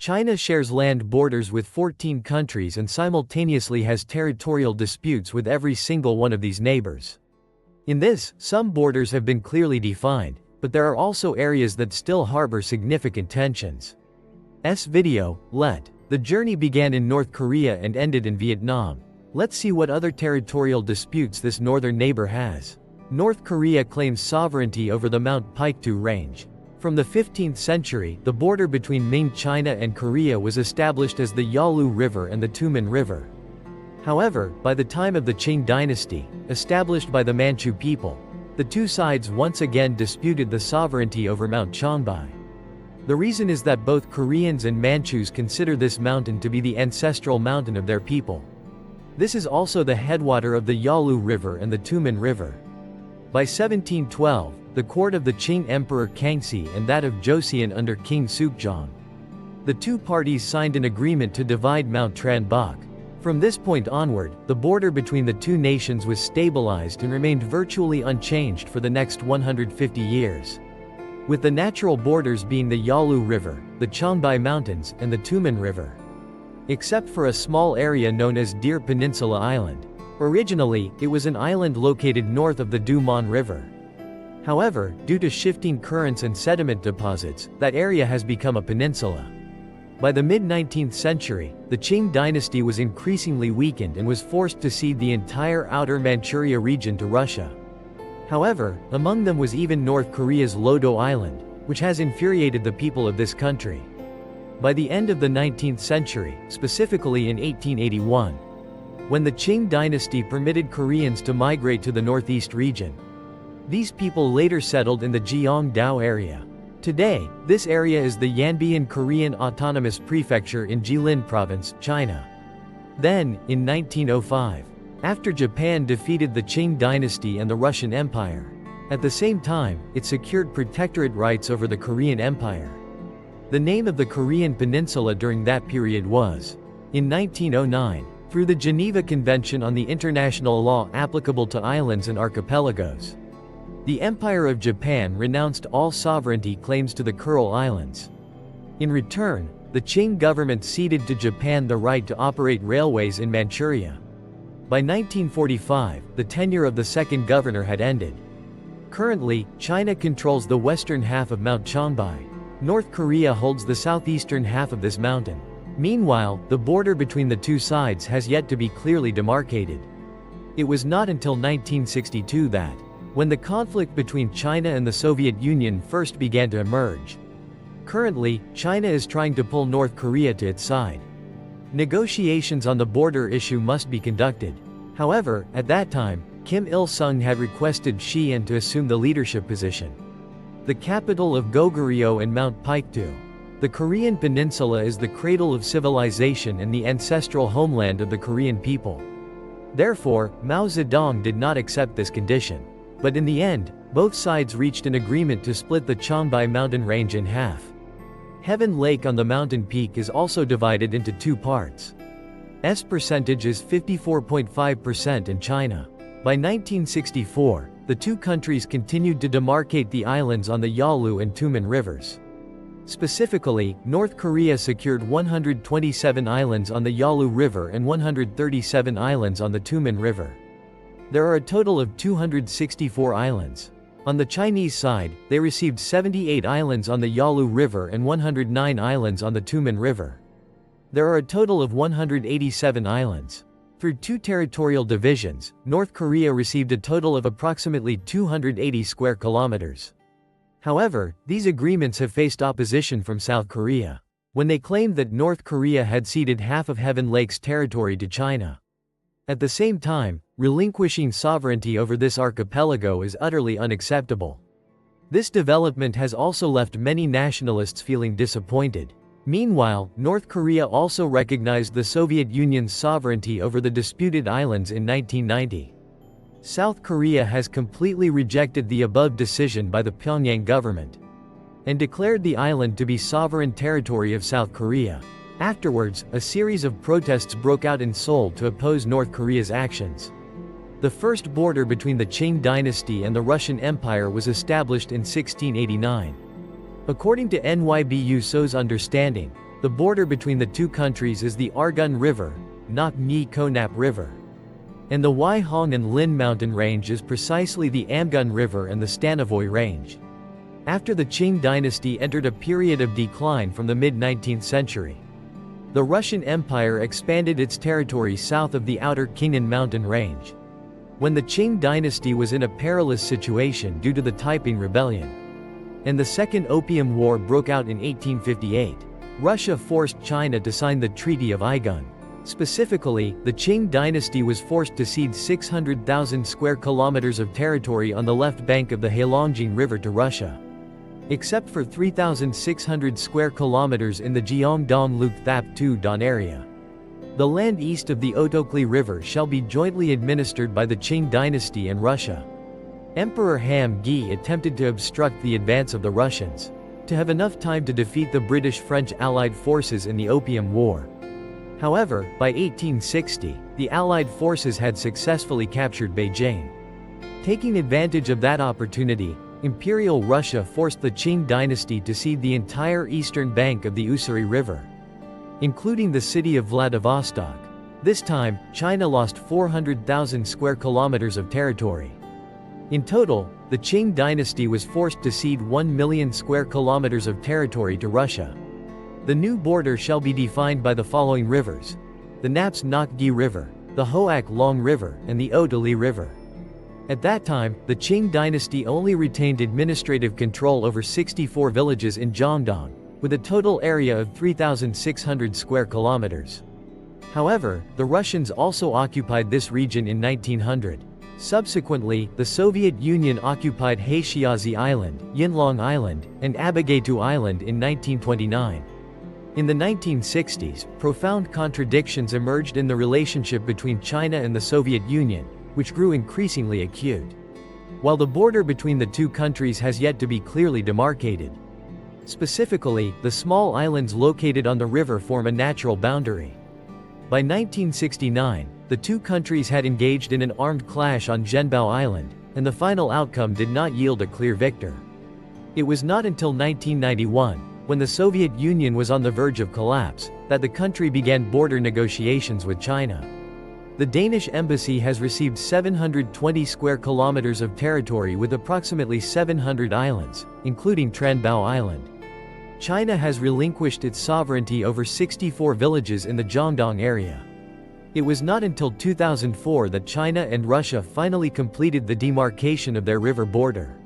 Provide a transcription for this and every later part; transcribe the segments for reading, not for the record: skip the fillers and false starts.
China shares land borders with 14 countries and simultaneously has territorial disputes with every single one of these neighbors. In this, some borders have been clearly defined, but there are also areas that still harbor significant tensions. Video, Let. The journey began in North Korea and ended in Vietnam. Let's see what other territorial disputes this northern neighbor has. North Korea claims sovereignty over the Mount Paektu range. From the 15th century, the border between Ming China and Korea was established as the Yalu River and the Tumen River. However, by the time of the Qing dynasty, established by the Manchu people, the two sides once again disputed the sovereignty over Mount Changbai. The reason is that both Koreans and Manchus consider this mountain to be the ancestral mountain of their people. This is also the headwater of the Yalu River and the Tumen River. By 1712, the court of the Qing Emperor Kangxi and that of Joseon under King Sukjong. The two parties signed an agreement to divide Mount Tranbak. From this point onward, the border between the two nations was stabilized and remained virtually unchanged for the next 150 years. With the natural borders being the Yalu River, the Changbai Mountains, and the Tumen River. Except for a small area known as Deer Peninsula Island. Originally, it was an island located north of the Dumon River. However, due to shifting currents and sediment deposits, that area has become a peninsula. By the mid-19th century, the Qing dynasty was increasingly weakened and was forced to cede the entire outer Manchuria region to Russia. However, among them was even North Korea's Lodo Island, which has infuriated the people of this country. By the end of the 19th century, specifically in 1881, when the Qing dynasty permitted Koreans to migrate to the northeast region, these people later settled in the Gyeongdao area. Today, this area is the Yanbian Korean Autonomous Prefecture in Jilin Province, China. Then, in 1905, after Japan defeated the Qing dynasty and the Russian Empire, at the same time, it secured protectorate rights over the Korean Empire. The name of the Korean peninsula during that period was, in 1909, through the Geneva Convention on the International Law applicable to islands and archipelagos. The Empire of Japan renounced all sovereignty claims to the Kuril Islands. In return, the Qing government ceded to Japan the right to operate railways in Manchuria. By 1945, the tenure of the second governor had ended. Currently, China controls the western half of Mount Changbai. North Korea holds the southeastern half of this mountain. Meanwhile, the border between the two sides has yet to be clearly demarcated. It was not until 1962 that, when the conflict between China and the Soviet Union first began to emerge. Currently, China is trying to pull North Korea to its side. Negotiations on the border issue must be conducted. However, at that time, Kim Il-sung had requested Xi'an to assume the leadership position. The capital of Goguryeo and Mount Paektu. The Korean peninsula is the cradle of civilization and the ancestral homeland of the Korean people. Therefore, Mao Zedong did not accept this condition. But in the end, both sides reached an agreement to split the Changbai mountain range in half. Heaven Lake on the mountain peak is also divided into two parts. S percentage is 54.5% in China. By 1964, the two countries continued to demarcate the islands on the Yalu and Tumen rivers. Specifically, North Korea secured 127 islands on the Yalu River and 137 islands on the Tumen River. There are a total of 264 islands. On the Chinese side, they received 78 islands on the Yalu River and 109 islands on the Tumen River. There are a total of 187 islands. Through two territorial divisions, North Korea received a total of approximately 280 square kilometers. However, these agreements have faced opposition from South Korea, when they claimed that North Korea had ceded half of Heaven Lake's territory to China. At the same time, relinquishing sovereignty over this archipelago is utterly unacceptable. This development has also left many nationalists feeling disappointed. Meanwhile, North Korea also recognized the Soviet Union's sovereignty over the disputed islands in 1990. South Korea has completely rejected the above decision by the Pyongyang government and declared the island to be sovereign territory of South Korea. Afterwards, a series of protests broke out in Seoul to oppose North Korea's actions. The first border between the Qing dynasty and the Russian Empire was established in 1689. According to NYBU So's understanding, The border between the two countries is the Argun River, Nok Nyi Konap River. And the Waihong and Lin mountain range is precisely the Amgun River and the Stanovoy range. After the Qing dynasty entered a period of decline from the mid-19th century, the Russian Empire expanded its territory south of the outer Khingan mountain range. When the Qing dynasty was in a perilous situation due to the Taiping Rebellion, and the Second Opium War broke out in 1858, Russia forced China to sign the Treaty of Aigun. Specifically, the Qing dynasty was forced to cede 600,000 square kilometers of territory on the left bank of the Heilongjiang River to Russia, except for 3,600 square kilometers in the Jiangdong-Luk-Thap-Tu Don area. The land east of the Otokli River shall be jointly administered by the Qing dynasty and Russia. Emperor Ham Gi attempted to obstruct the advance of the Russians, to have enough time to defeat the British-French Allied forces in the Opium War. However, by 1860, the Allied forces had successfully captured Beijing. Taking advantage of that opportunity, Imperial Russia forced the Qing dynasty to cede the entire eastern bank of the Ussuri River, including the city of Vladivostok. This time, China lost 400,000 square kilometers of territory. In total, the Qing dynasty was forced to cede 1 million square kilometers of territory to Russia. The new border shall be defined by the following rivers: the Naps Nok Gi River, the Hoak Long River, and the Otoli River. At that time, the Qing dynasty only retained administrative control over 64 villages in Jiangdong, with a total area of 3,600 square kilometers. However, the Russians also occupied this region in 1900. Subsequently, the Soviet Union occupied Heishiazi Island, Yinlong Island, and Abagatu Island in 1929. In the 1960s, profound contradictions emerged in the relationship between China and the Soviet Union, which grew increasingly acute. While the border between the two countries has yet to be clearly demarcated. Specifically, the small islands located on the river form a natural boundary. By 1969, the two countries had engaged in an armed clash on Zhenbao Island, and the final outcome did not yield a clear victor. It was not until 1991, when the Soviet Union was on the verge of collapse, that the country began border negotiations with China. The Danish embassy has received 720 square kilometers of territory with approximately 700 islands, including Tranbao Island. China has relinquished its sovereignty over 64 villages in the Jiangdong area. It was not until 2004 that China and Russia finally completed the demarcation of their river border.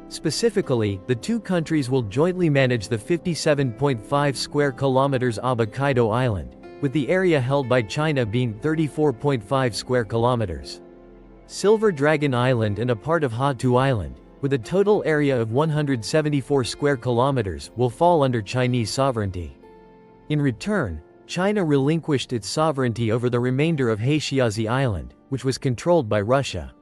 Specifically, the two countries will jointly manage the 57.5 square kilometers Abakaido Island, with the area held by China being 34.5 square kilometers. Silver Dragon Island and a part of Hatu Island, with a total area of 174 square kilometers, will fall under Chinese sovereignty. In return, China relinquished its sovereignty over the remainder of Heishiazi Island, which was controlled by Russia.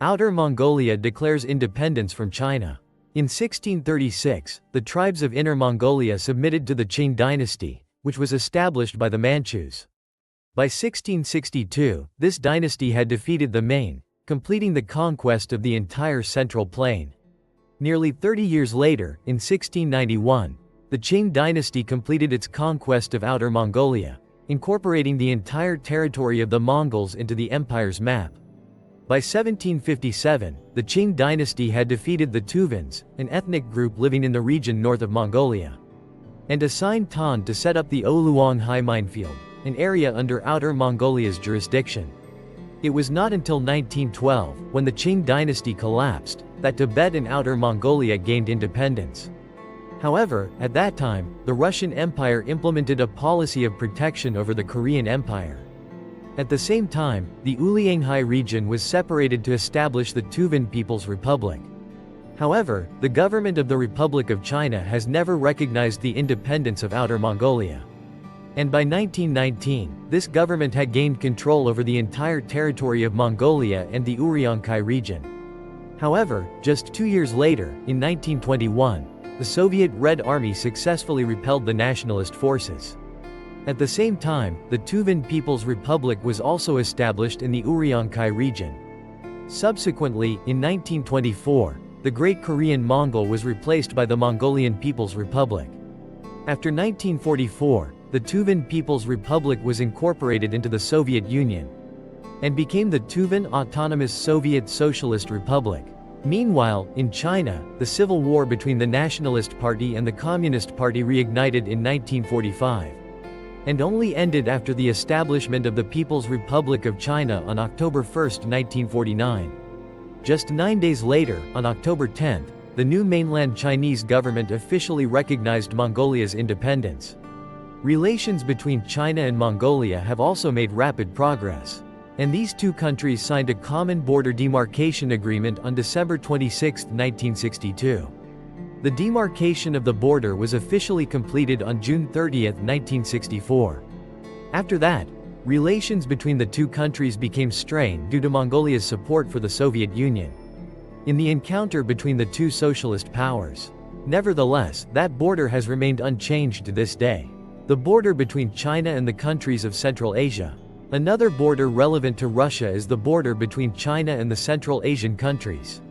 Outer Mongolia declares independence from China. In 1636, the tribes of Inner Mongolia submitted to the Qing dynasty, which was established by the Manchus. By 1662, this dynasty had defeated the Main, completing the conquest of the entire Central Plain. Nearly 30 years later, in 1691, the Qing dynasty completed its conquest of Outer Mongolia, incorporating the entire territory of the Mongols into the empire's map. By 1757, the Qing dynasty had defeated the Tuvans, an ethnic group living in the region north of Mongolia, and assigned Tan to set up the Oluang High minefield, an area under Outer Mongolia's jurisdiction. It was not until 1912, when the Qing dynasty collapsed, that Tibet and Outer Mongolia gained independence. However, at that time, the Russian Empire implemented a policy of protection over the Korean Empire. At the same time, the Ulianghai region was separated to establish the Tuvan People's Republic. However, the government of the Republic of China has never recognized the independence of Outer Mongolia. And by 1919, this government had gained control over the entire territory of Mongolia and the Uriankhai region. However, just 2 years later, in 1921, the Soviet Red Army successfully repelled the nationalist forces. At the same time, the Tuvan People's Republic was also established in the Uriankhai region. Subsequently, in 1924, the Great Korean Mongol was replaced by the Mongolian People's Republic. After 1944, the Tuvan People's Republic was incorporated into the Soviet Union and became the Tuvan Autonomous Soviet Socialist Republic. Meanwhile, in China, the civil war between the Nationalist Party and the Communist Party reignited in 1945, and only ended after the establishment of the People's Republic of China on October 1, 1949. Just 9 days later, on October 10, the new mainland Chinese government officially recognized Mongolia's independence. Relations between China and Mongolia have also made rapid progress, and these two countries signed a common border demarcation agreement on December 26, 1962. The demarcation of the border was officially completed on June 30, 1964. After that, relations between the two countries became strained due to Mongolia's support for the Soviet Union in the encounter between the two socialist powers. Nevertheless, that border has remained unchanged to this day. The border between China and the countries of Central Asia. Another border relevant to Russia is the border between China and the Central Asian countries.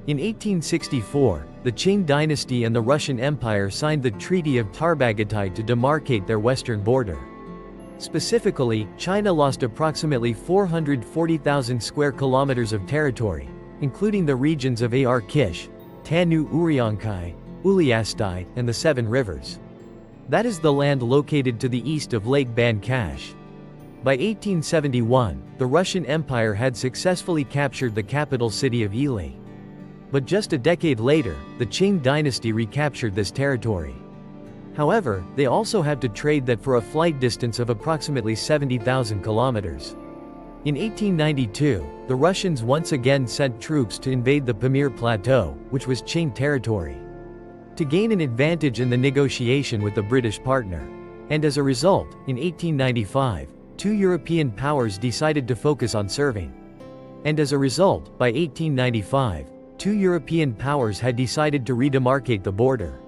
In 1864, the Qing dynasty and the Russian Empire signed the Treaty of Tarbagatai to demarcate their western border. Specifically, China lost approximately 440,000 square kilometers of territory, including the regions of Ar-Kish, Tanu-Uriankai, Uliastai, and the Seven Rivers. That is the land located to the east of Lake Ban-Kash. By 1871, the Russian Empire had successfully captured the capital city of Ely. But just a decade later, the Qing dynasty recaptured this territory. However, they also had to trade that for a flight distance of approximately 70,000 kilometers. In 1892, the Russians once again sent troops to invade the Pamir Plateau, which was Qing territory, to gain an advantage in the negotiation with the British partner. And as a result, in 1895, two European powers decided to focus on serving. And as a result, by 1895, two European powers had decided to redemarcate the border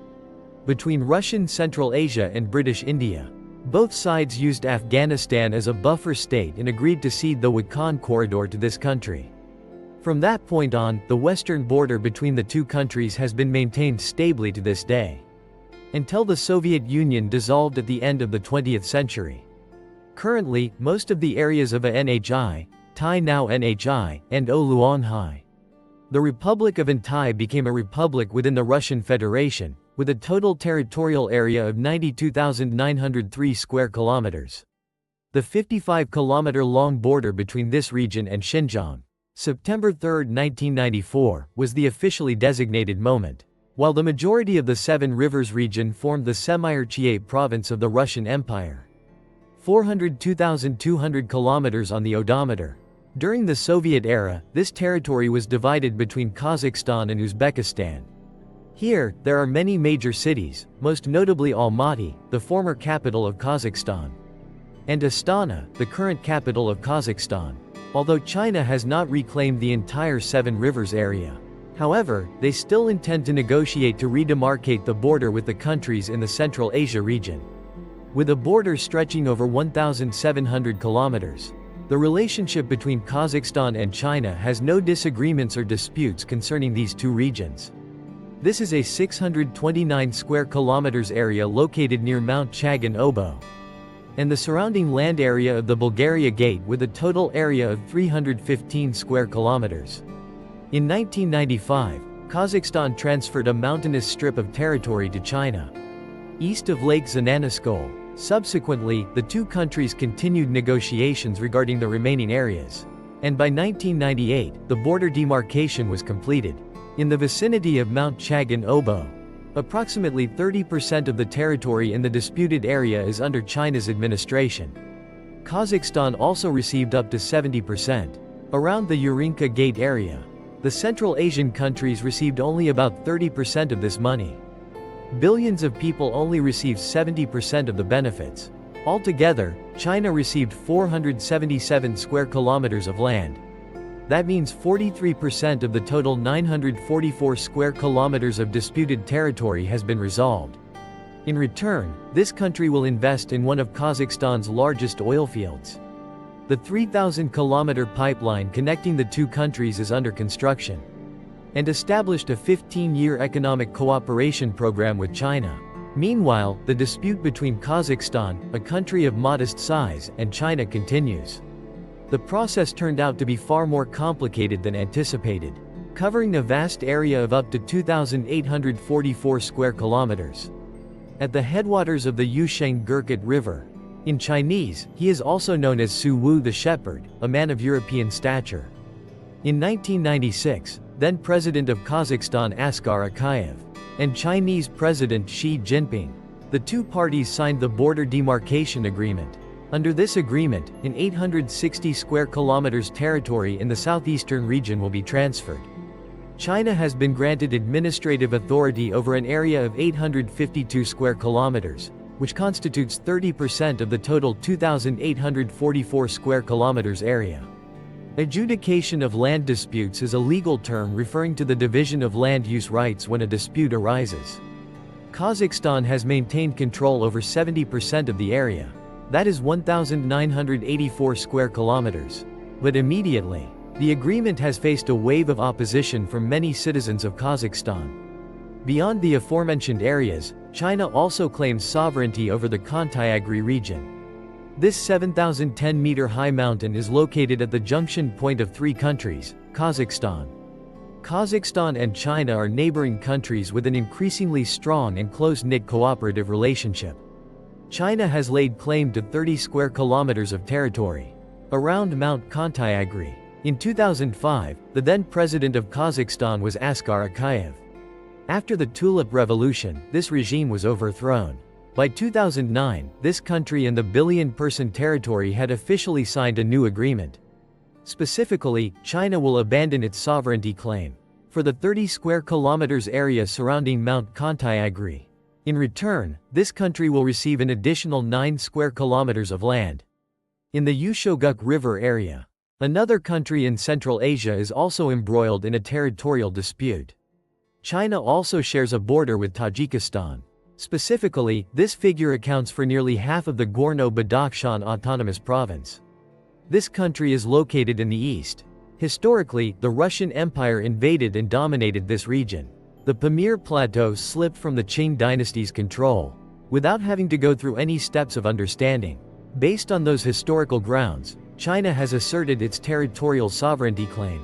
between Russian Central Asia and British India. Both sides used Afghanistan as a buffer state and agreed to cede the Wakhan corridor to this country. From that point on, the western border between the two countries has been maintained stably to this day, until the Soviet Union dissolved at the end of the 20th century. Currently, most of the areas of Anhi, Tai now Nhi, and O Luanhai. The Republic of Antai became a republic within the Russian Federation, with a total territorial area of 92,903 square kilometers. The 55-kilometer-long border between this region and Xinjiang, September 3, 1994, was the officially designated moment. While the majority of the Seven Rivers region formed the Semyarchie province of the Russian Empire, 402,200 kilometers on the odometer. During the Soviet era, this territory was divided between Kazakhstan and Uzbekistan. Here, there are many major cities, most notably Almaty, the former capital of Kazakhstan, and Astana, the current capital of Kazakhstan. Although China has not reclaimed the entire Seven Rivers area, however, they still intend to negotiate to redemarcate the border with the countries in the Central Asia region. With a border stretching over 1,700 kilometers, the relationship between Kazakhstan and China has no disagreements or disputes concerning these two regions. This is a 629 square kilometers area located near Mount Chagan Obo, and the surrounding land area of the Bulgaria Gate with a total area of 315 square kilometers. In 1995, Kazakhstan transferred a mountainous strip of territory to China, east of Lake Zananaskol. Subsequently, the two countries continued negotiations regarding the remaining areas, and by 1998, the border demarcation was completed. In the vicinity of Mount Chagan Obo, approximately 30% of the territory in the disputed area is under China's administration. Kazakhstan also received up to 70%. Around the Urinka Gate area, the Central Asian countries received only about 30% of this money. Billions of people only received 70% of the benefits. Altogether, China received 477 square kilometers of land. That means 43% of the total 944 square kilometers of disputed territory has been resolved. In return, this country will invest in one of Kazakhstan's largest oil fields. The 3,000-kilometer pipeline connecting the two countries is under construction, and established a 15-year economic cooperation program with China. Meanwhile, the dispute between Kazakhstan, a country of modest size, and China continues. The process turned out to be far more complicated than anticipated, covering a vast area of up to 2,844 square kilometers. At the headwaters of the Yusheng-Gurkut River, in Chinese, he is also known as Su Wu the Shepherd, a man of European stature. In 1996, then President of Kazakhstan Askar Akayev, and Chinese President Xi Jinping, the two parties signed the border demarcation agreement. Under this agreement, an 860 square kilometers territory in the southeastern region will be transferred. China has been granted administrative authority over an area of 852 square kilometers, which constitutes 30% of the total 2,844 square kilometers area. Adjudication of land disputes is a legal term referring to the division of land use rights when a dispute arises. Kazakhstan has maintained control over 70% of the area. That is 1,984 square kilometers. But immediately, the agreement has faced a wave of opposition from many citizens of Kazakhstan. Beyond the aforementioned areas, China also claims sovereignty over the Khanty-Agri region. This 7,010-meter-high mountain is located at the junction point of three countries, Kazakhstan. Kazakhstan and China are neighboring countries with an increasingly strong and close-knit cooperative relationship. China has laid claim to 30 square kilometers of territory around Mount Khanty-Agri. In 2005, the then president of Kazakhstan was Askar Akayev. After the Tulip Revolution, this regime was overthrown. By 2009, this country and the billion-person territory had officially signed a new agreement. Specifically, China will abandon its sovereignty claim for the 30 square kilometers area surrounding Mount Khanty-Agri. In return, this country will receive an additional 9 square kilometers of land. In the Yushoguk River area, another country in Central Asia is also embroiled in a territorial dispute. China also shares a border with Tajikistan. Specifically, this figure accounts for nearly half of the Gorno-Badakhshan Autonomous Province. This country is located in the east. Historically, the Russian Empire invaded and dominated this region. The Pamir Plateau slipped from the Qing dynasty's control, without having to go through any steps of understanding. Based on those historical grounds, China has asserted its territorial sovereignty claim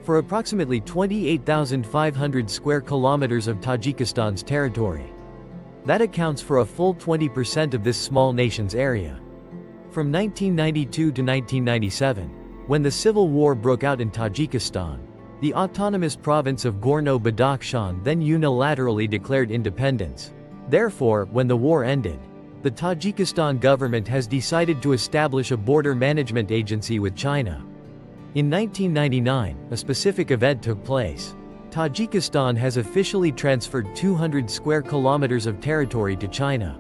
for approximately 28,500 square kilometers of Tajikistan's territory. That accounts for a full 20% of this small nation's area. From 1992 to 1997, when the civil war broke out in Tajikistan, the autonomous province of Gorno-Badakhshan then unilaterally declared independence. Therefore, when the war ended, the Tajikistan government has decided to establish a border management agency with China. In 1999, a specific event took place. Tajikistan has officially transferred 200 square kilometers of territory to China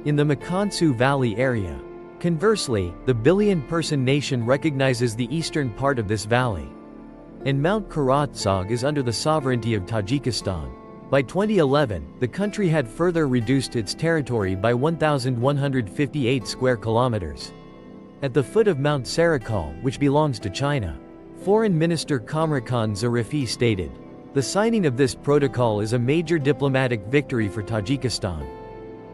in the Makansu Valley area. Conversely, the billion-person nation recognizes the eastern part of this valley, and Mount Karatsog is under the sovereignty of Tajikistan. By 2011, the country had further reduced its territory by 1,158 square kilometers. At the foot of Mount Sarakal, which belongs to China, Foreign Minister Kamrakhan Zarifi stated, "The signing of this protocol is a major diplomatic victory for Tajikistan.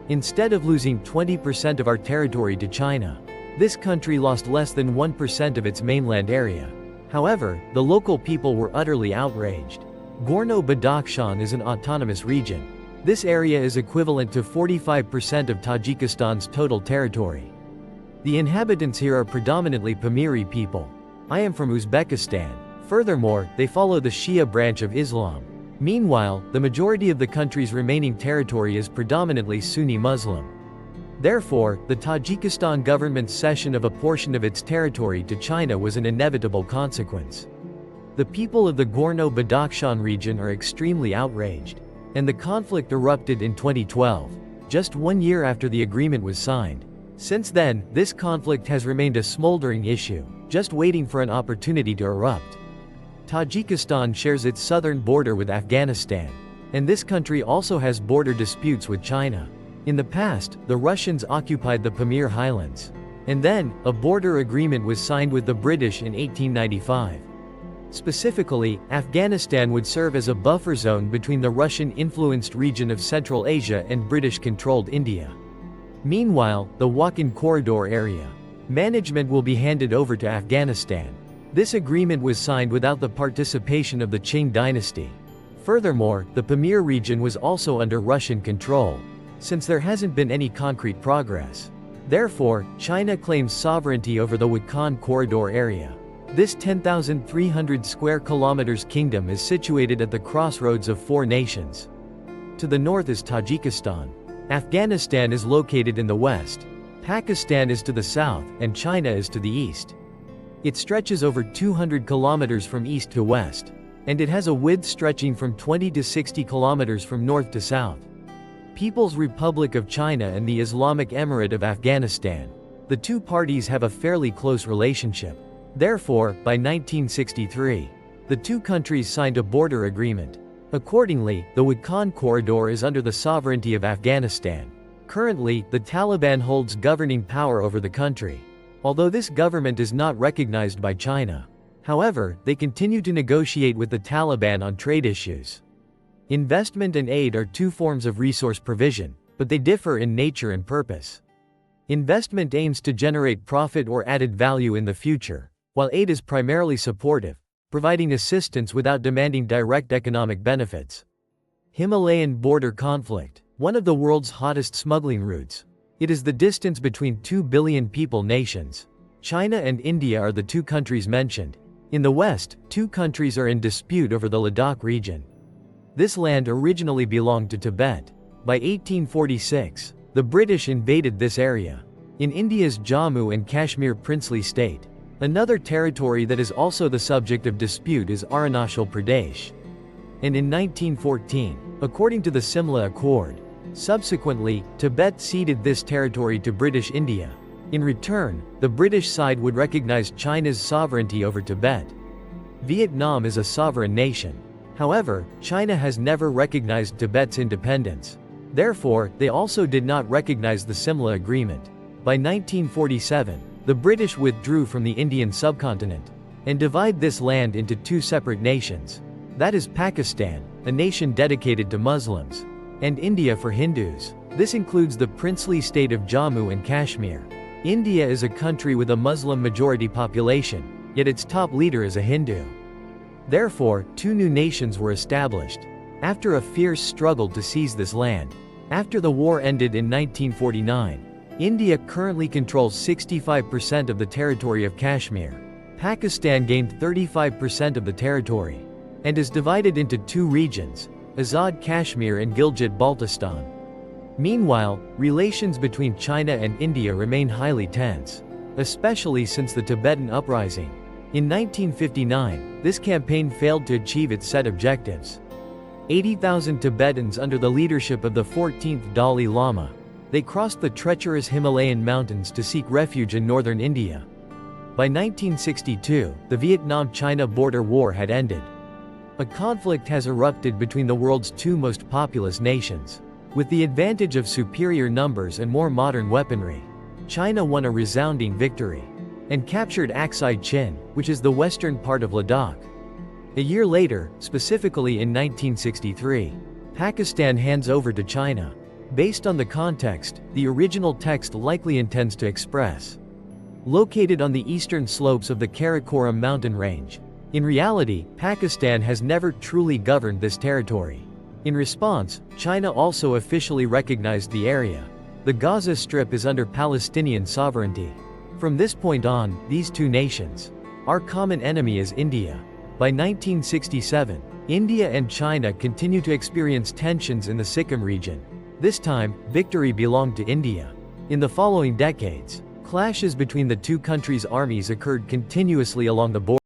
Instead of losing 20% of our territory to China, this country lost less than 1% of its mainland area." However, the local people were utterly outraged. Gorno-Badakhshan is an autonomous region. This area is equivalent to 45% of Tajikistan's total territory. The inhabitants here are predominantly Pamiri people. I am from Uzbekistan. Furthermore, they follow the Shia branch of Islam. Meanwhile, the majority of the country's remaining territory is predominantly Sunni Muslim. Therefore, the Tajikistan government's cession of a portion of its territory to China was an inevitable consequence. The people of the Gorno-Badakhshan region are extremely outraged, and the conflict erupted in 2012, just 1 year after the agreement was signed. Since then, this conflict has remained a smoldering issue, just waiting for an opportunity to erupt. Tajikistan shares its southern border with Afghanistan, and this country also has border disputes with China. In the past, the Russians occupied the Pamir Highlands, and then, a border agreement was signed with the British in 1895. Specifically, Afghanistan would serve as a buffer zone between the Russian-influenced region of Central Asia and British-controlled India. Meanwhile, the Wakhan Corridor area management will be handed over to Afghanistan. This agreement was signed without the participation of the Qing dynasty. Furthermore, the Pamir region was also under Russian control, since there hasn't been any concrete progress. Therefore, China claims sovereignty over the Wakhan Corridor area. This 10,300 square kilometers kingdom is situated at the crossroads of four nations. To the north is Tajikistan. Afghanistan is located in the west. Pakistan is to the south, and China is to the east. It stretches over 200 kilometers from east to west, and it has a width stretching from 20 to 60 kilometers from north to south. People's Republic of China and the Islamic Emirate of Afghanistan. The two parties have a fairly close relationship. Therefore, by 1963, the two countries signed a border agreement. Accordingly, the Wakhan Corridor is under the sovereignty of Afghanistan. Currently, the Taliban holds governing power over the country, although this government is not recognized by China. However, they continue to negotiate with the Taliban on trade issues. Investment and aid are two forms of resource provision, but they differ in nature and purpose. Investment aims to generate profit or added value in the future, while aid is primarily supportive, providing assistance without demanding direct economic benefits. Himalayan border conflict, one of the world's hottest smuggling routes. It is the distance between 2 billion people nations. China and India are the two countries mentioned. In the west, two countries are in dispute over the Ladakh region. This land originally belonged to Tibet. By 1846, the British invaded this area. In India's Jammu and Kashmir princely state. Another territory that is also the subject of dispute is Arunachal Pradesh. And in 1914, according to the Simla Accord, subsequently, Tibet ceded this territory to British India. In return, the British side would recognize China's sovereignty over Tibet. Vietnam is a sovereign nation. However, China has never recognized Tibet's independence. Therefore, they also did not recognize the Simla Agreement. By 1947, the British withdrew from the Indian subcontinent and divided this land into two separate nations. That is Pakistan, a nation dedicated to Muslims, and India for Hindus. This includes the princely state of Jammu and Kashmir. India is a country with a Muslim-majority population, yet its top leader is a Hindu. Therefore, two new nations were established, after a fierce struggle to seize this land. After the war ended in 1949, India currently controls 65% of the territory of Kashmir. Pakistan gained 35% of the territory, and is divided into two regions, Azad Kashmir and Gilgit-Baltistan. Meanwhile, relations between China and India remain highly tense, especially since the Tibetan uprising. In 1959, this campaign failed to achieve its set objectives. 80,000 Tibetans under the leadership of the 14th Dalai Lama. They crossed the treacherous Himalayan mountains to seek refuge in northern India. By 1962, the Vietnam-China border war had ended. A conflict has erupted between the world's two most populous nations. With the advantage of superior numbers and more modern weaponry, China won a resounding victory and captured Aksai Chin, which is the western part of Ladakh. A year later, specifically in 1963, Pakistan hands over to China. Based on the context, the original text likely intends to express, located on the eastern slopes of the Karakoram mountain range. In reality, Pakistan has never truly governed this territory. In response, China also officially recognized the area. The Gaza Strip is under Palestinian sovereignty. From this point on, these two nations. Our common enemy is India. By 1967, India and China continue to experience tensions in the Sikkim region. This time, victory belonged to India. In the following decades, clashes between the two countries' armies occurred continuously along the border.